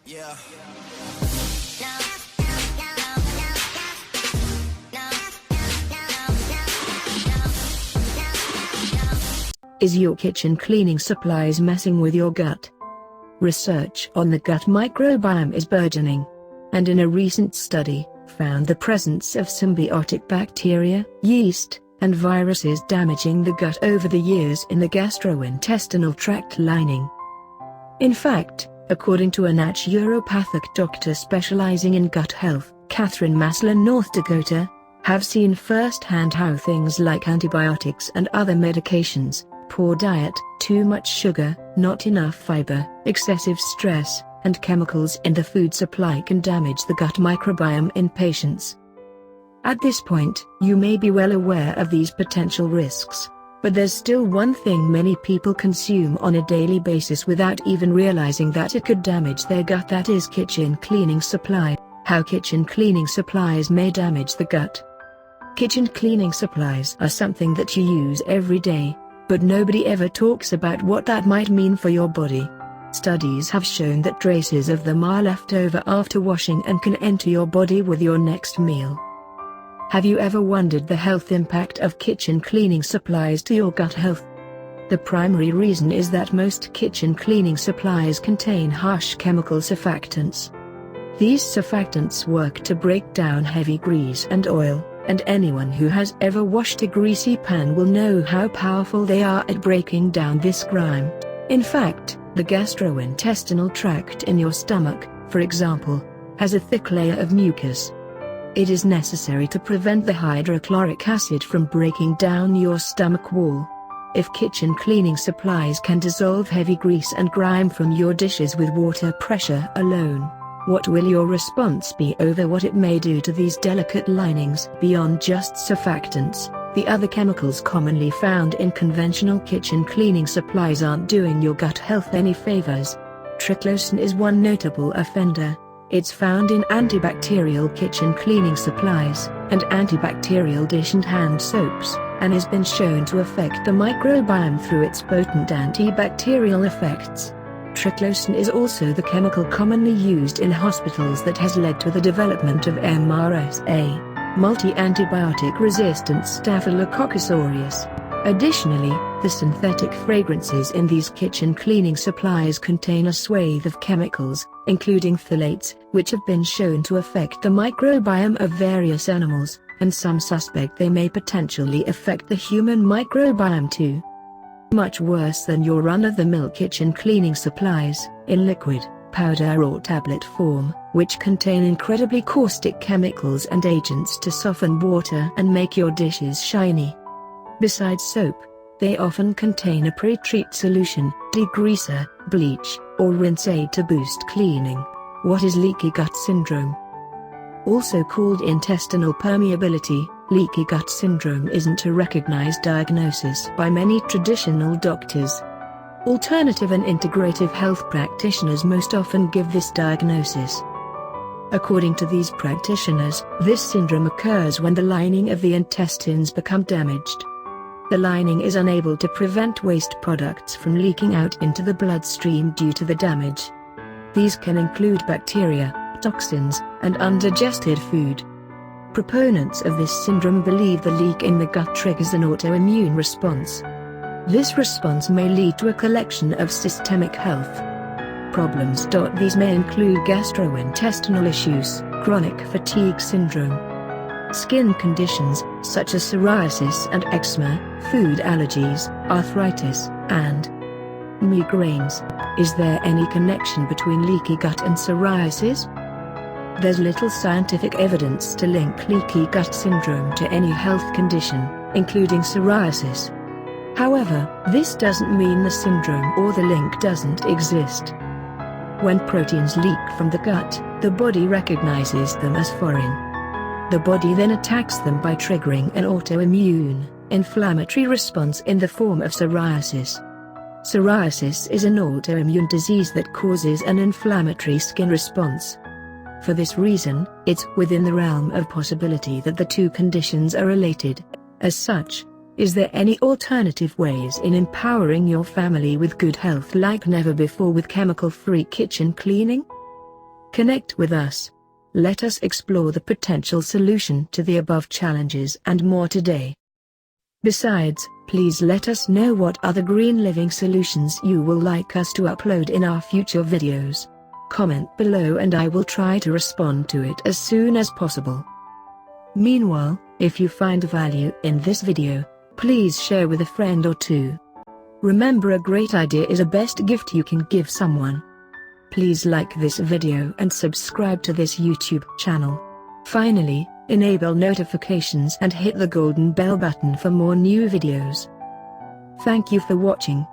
Yeah. Is your kitchen cleaning supplies messing with your gut? Research on the gut microbiome is burgeoning, and in a recent study, found the presence of symbiotic bacteria, yeast, and viruses damaging the gut over the years in the gastrointestinal tract lining. In fact, according to a naturopathic doctor specializing in gut health, Catherine Maslin, North Dakota, have seen firsthand how things like antibiotics and other medications, poor diet, too much sugar, not enough fiber, excessive stress, and chemicals in the food supply can damage the gut microbiome in patients. At this point, you may be well aware of these potential risks, but there's still one thing many people consume on a daily basis without even realizing that it could damage their gut, that is kitchen cleaning supply. How kitchen cleaning supplies may damage the gut. Kitchen cleaning supplies are something that you use every day, but nobody ever talks about what that might mean for your body. Studies have shown that traces of them are left over after washing and can enter your body with your next meal. Have you ever wondered the health impact of kitchen cleaning supplies to your gut health? The primary reason is that most kitchen cleaning supplies contain harsh chemical surfactants. These surfactants work to break down heavy grease and oil, and anyone who has ever washed a greasy pan will know how powerful they are at breaking down this grime. In fact, the gastrointestinal tract in your stomach, for example, has a thick layer of mucus. It is necessary to prevent the hydrochloric acid from breaking down your stomach wall. If kitchen cleaning supplies can dissolve heavy grease and grime from your dishes with water pressure alone, what will your response be over what it may do to these delicate linings? Beyond just surfactants, the other chemicals commonly found in conventional kitchen cleaning supplies aren't doing your gut health any favors. Triclosan is one notable offender. It's found in antibacterial kitchen cleaning supplies, and antibacterial dish and hand soaps, and has been shown to affect the microbiome through its potent antibacterial effects. Triclosan is also the chemical commonly used in hospitals that has led to the development of MRSA, multi-antibiotic resistant Staphylococcus aureus. Additionally, the synthetic fragrances in these kitchen cleaning supplies contain a swathe of chemicals, including phthalates, which have been shown to affect the microbiome of various animals, and some suspect they may potentially affect the human microbiome too. Much worse than your run-of-the-mill kitchen cleaning supplies, in liquid, powder or tablet form, which contain incredibly caustic chemicals and agents to soften water and make your dishes shiny. Besides soap, they often contain a pre-treat solution, degreaser, bleach, or rinse aid to boost cleaning. What is leaky gut syndrome? Also called intestinal permeability, leaky gut syndrome isn't a recognized diagnosis by many traditional doctors. Alternative and integrative health practitioners most often give this diagnosis. According to these practitioners, this syndrome occurs when the lining of the intestines become damaged. The lining is unable to prevent waste products from leaking out into the bloodstream due to the damage. These can include bacteria, toxins, and undigested food. Proponents of this syndrome believe the leak in the gut triggers an autoimmune response. This response may lead to a collection of systemic health problems. These may include gastrointestinal issues, chronic fatigue syndrome, skin conditions, such as psoriasis and eczema, food allergies, arthritis, and migraines. Is there any connection between leaky gut and psoriasis? There's little scientific evidence to link leaky gut syndrome to any health condition, including psoriasis. However, this doesn't mean the syndrome or the link doesn't exist. When proteins leak from the gut, the body recognizes them as foreign. The body then attacks them by triggering an autoimmune, inflammatory response in the form of psoriasis. Psoriasis is an autoimmune disease that causes an inflammatory skin response. For this reason, it's within the realm of possibility that the two conditions are related. As such, is there any alternative ways in empowering your family with good health like never before with chemical-free kitchen cleaning? Connect with us. Let us explore the potential solution to the above challenges and more today. Besides, please let us know what other green living solutions you will like us to upload in our future videos. Comment below and I will try to respond to it as soon as possible. Meanwhile, if you find value in this video, please share with a friend or two. Remember, a great idea is the best gift you can give someone. Please like this video and subscribe to this YouTube channel. Finally, enable notifications and hit the golden bell button for more new videos. Thank you for watching.